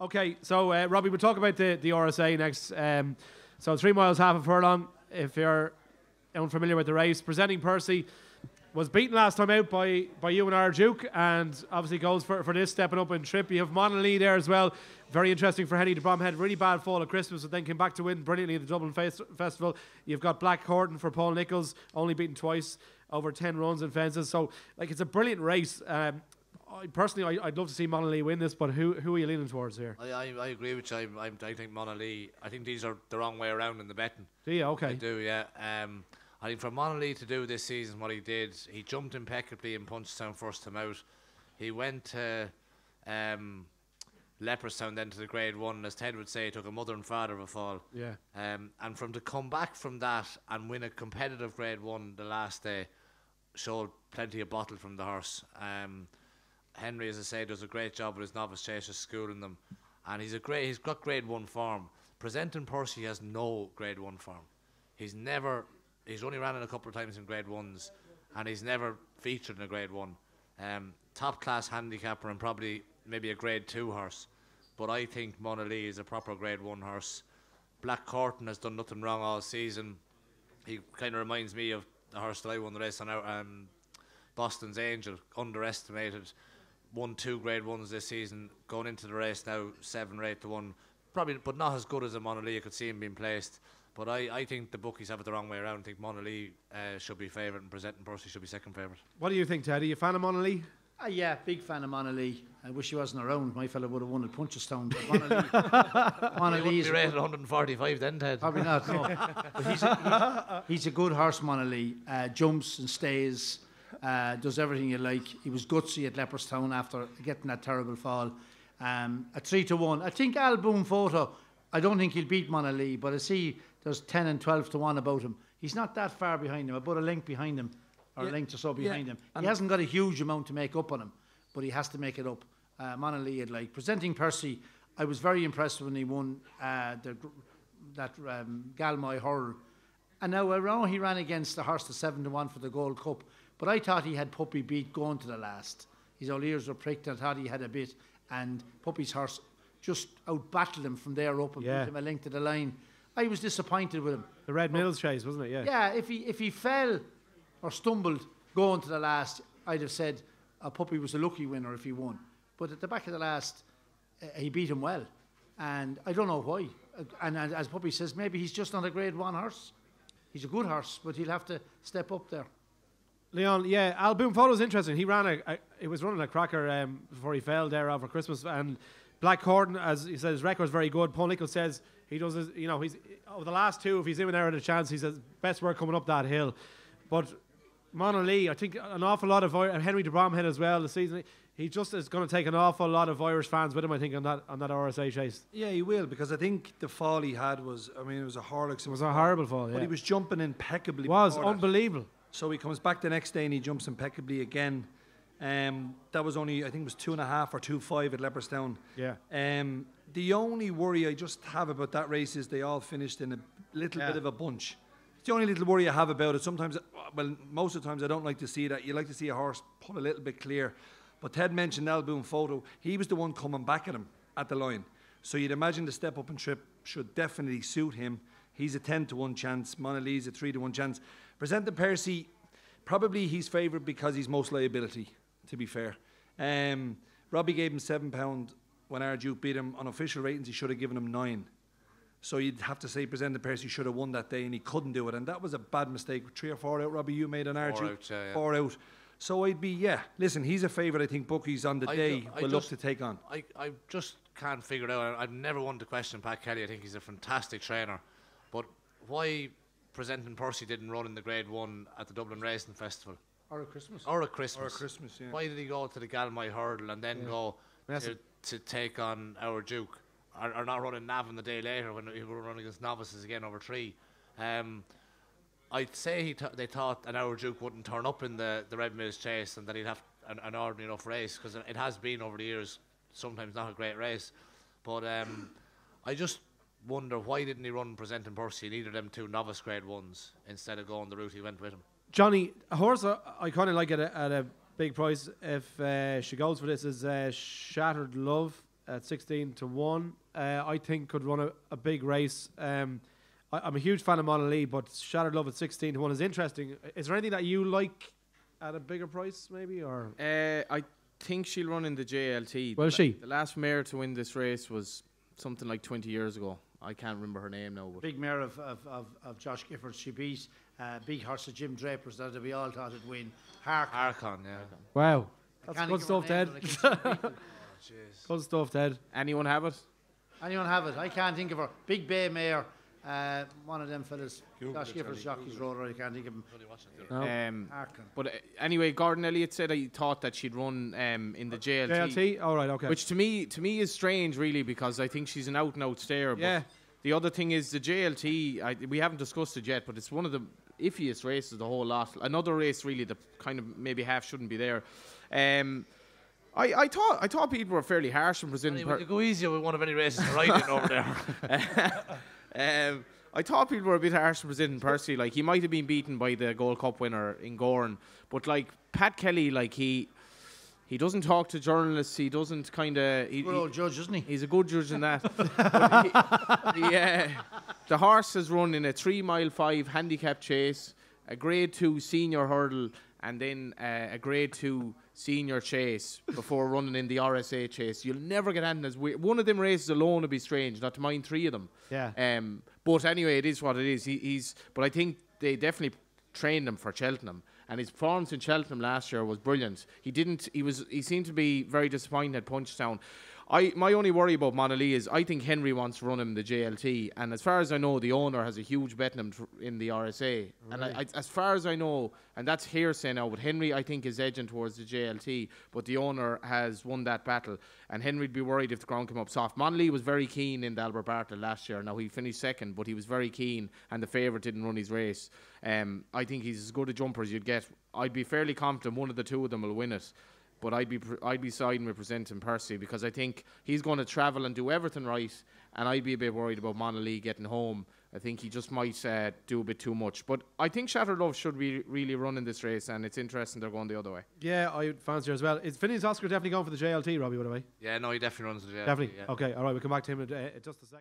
Okay, so Robbie, we'll talk about the RSA next. So 3 miles, half a furlong. If you're unfamiliar with the race, Presenting Percy was beaten last time out by you and our Duke, and obviously goes for this, stepping up in trip. You have Monolith there as well. Very interesting for Henry de Brom. Had really bad fall at Christmas, but then came back to win brilliantly at the Dublin Festival. You've got Black Horton for Paul Nichols, only beaten twice, over 10 runs and fences. So, like, it's a brilliant race. Personally, I'd love to see Monolith win this, but who are you leaning towards here? I agree with you. I think Monolith. I think these are the wrong way around in the betting. Do you? Okay. I do, yeah. I think for Monolith to do this season what he did, he jumped impeccably in Punchestown first time out. He went to Leopardstown, then to the Grade 1. As Ted would say, he took a mother and father of a fall. Yeah. And from to come back from that and win a competitive Grade 1 the last day showed plenty of bottle from the horse. Henry, as I say, does a great job with his novice chasers, schooling them, and he's got Grade 1 form. Presenting Percy has no Grade 1 form. He's only ran it a couple of times in Grade 1s, and he's never featured in a Grade 1. Top class handicapper and probably maybe a Grade 2 horse, but I think Monolith is a proper Grade 1 horse. Black Horton has done nothing wrong all season. He kind of reminds me of the horse that I won the race on our Boston's Angel, underestimated. Won 2 Grade 1s this season, going into the race now 7 or 8 to 1, probably, but not as good as a Monolith. I could see him being placed, but I think the bookies have it the wrong way around. I think Monolith should be favourite and Presenting Percy should be second favourite. What do you think, Ted? Are you a fan of Monolith? Yeah, big fan of Monolith. I wish he wasn't around. My fella would have won at Punchestown. But Monolith is rated 145 then, Ted. Probably not. No. But he's a good horse. Monolith jumps and stays. Does everything you like. He was gutsy at Leopardstown after getting that terrible fall. A 3 to 1. I think Alboom Photo, I don't think he'll beat Monolith, but I see there's 10 and 12 to 1 about him. He's not that far behind him, about a length behind him, or a length or so behind him. He hasn't got a huge amount to make up on him, but he has to make it up. Monolith, I'd like. Presenting Percy, I was very impressed when he won that Galmoy Hurl. And now I know he ran against the horse to 7 to 1 for the Gold Cup, but I thought he had Puppy beat going to the last. His old ears were pricked, and I thought he had a bit, and Puppy's horse just out-battled him from there up and put him a length to the line. I was disappointed with him. The Red Mills chase, wasn't it? Yeah. Yeah, if he fell or stumbled going to the last, I'd have said a Puppy was a lucky winner if he won. But at the back of the last, he beat him well. And I don't know why. And as Puppy says, maybe he's just not a Grade 1 horse. He's a good horse, but he'll have to step up there. Leon, yeah, Alboom Photo's interesting. He ran he was running a cracker before he fell there over Christmas. And Black Horton, as he says, his record's very good. Paul Nichols says he does his, he's over the last 2, if he's in there at a chance, he says best work coming up that hill. But Monolith, I think an awful lot of Henry de Brom as well this season. He just is going to take an awful lot of Irish fans with him, I think, on that RSA chase. Yeah, he will, because I think the fall he had was, it was a Horlicks. It was a horrible fall, yeah. But he was jumping impeccably. It was unbelievable. So he comes back the next day and he jumps impeccably again. That was only, I think it was 2.5 or 2.5 at Leopardstown. Yeah. The only worry I just have about that race is they all finished in a little bit of a bunch. It's the only little worry I have about it. Sometimes, well, most of the times I don't like to see that. You like to see a horse pull a little bit clear. But Ted mentioned Alboom Photo. He was the one coming back at him at the line. So you'd imagine the step up and trip should definitely suit him. He's a 10 to 1 chance. Monolith's a 3 to 1 chance. Presenting Percy, probably he's favoured because he's most liability, to be fair. Robbie gave him £7 when our Duke beat him. On official ratings, he should have given him 9. So you'd have to say Presenting Percy should have won that day, and he couldn't do it. And that was a bad mistake. 3 or 4 out, Robbie, you made on our Duke. 4 out. So I'd be, listen, he's a favourite. I think bookies on the day will look to take on. I just can't figure it out. I've never wanted to question Pat Kelly. I think he's a fantastic trainer. But why Presenting Percy didn't run in the Grade 1 at the Dublin Racing Festival? Or at Christmas. Or at Christmas. Or at Christmas, yeah. Why did he go to the Galmoy Hurdle and then go to take on our Duke? Or not running Nav on the day later when he would run against novices again over 3. I'd say they thought an Our Duke wouldn't turn up in the Red Mills chase and that he'd have an ordinary enough race, because it has been over the years sometimes not a great race. But I just wonder why didn't he run Presenting Percy in either of them 2 novice Grade 1s instead of going the route he went with him. Johnny, a horse I kind of like at a big price if she goes for this is Shattered Love. at 16-1. I think could run a big race. I'm a huge fan of Monolith, but Shattered Love at 16-1 is interesting. Is there anything that you like at a bigger price, maybe? Or I think she'll run in the JLT. Will she? The last mare to win this race was something like 20 years ago. I can't remember her name now. But big mare of Josh Gifford. She beat big horse of Jim Draper's that we all thought would win. Harkon, yeah. Wow. That's good stuff, Ted. Good stuff, Ted. Anyone have it? Anyone have it? I can't think of her. Big Bay mare. One of them fellas. Josh Gifford's jockey's roller. I can't think of him. But anyway, Gordon Elliott said he thought that she'd run in the JLT. JLT? All right, okay. Which to me is strange, really, because I think she's an out-and-out stayer. Yeah. But the other thing is the JLT, we haven't discussed it yet, but it's one of the iffiest races of the whole lot. Another race, really, that kind of maybe half shouldn't be there. I thought people were fairly harsh in presenting. You go easier with one of any races to ride in over there. I thought people were a bit harsh in presenting Percy. Like, he might have been beaten by the Gold Cup winner in Gorn, but like Pat Kelly, like he doesn't talk to journalists. He doesn't kind of. Good old judge, isn't he? He's a good judge in that. The horse has run in a 3 mile 5 handicap chase, a Grade 2 senior hurdle, and then a Grade 2 senior chase before running in the RSA chase. You'll never get anything as weird. One of them races alone would be strange, not to mind 3 of them. Yeah. But anyway, it is what it is. But I think they definitely trained him for Cheltenham, and his performance in Cheltenham last year was brilliant. He seemed to be very disappointed at Punchestown. My only worry about Monolith is I think Henry wants to run him the JLT, and as far as I know, the owner has a huge bet in him in the RSA. Right. And as far as I know, and that's hearsay now, but Henry I think is edging towards the JLT, but the owner has won that battle, and Henry'd be worried if the ground came up soft. Monolith was very keen in the Albert Bartlett last year. Now he finished second, but he was very keen, and the favourite didn't run his race. I think he's as good a jumper as you'd get. I'd be fairly confident one of the two of them will win it. But I'd be siding with presenting Percy, because I think he's going to travel and do everything right, and I'd be a bit worried about Monolith getting home. I think he just might do a bit too much. But I think Shattered Love should be really running this race, and it's interesting they're going the other way. Yeah, I fancy her as well. Is Phineas Oscar definitely going for the JLT, Robbie, by the way? Yeah, no, he definitely runs the JLT. Definitely? Yeah. Okay, all right, we'll come back to him in just a second.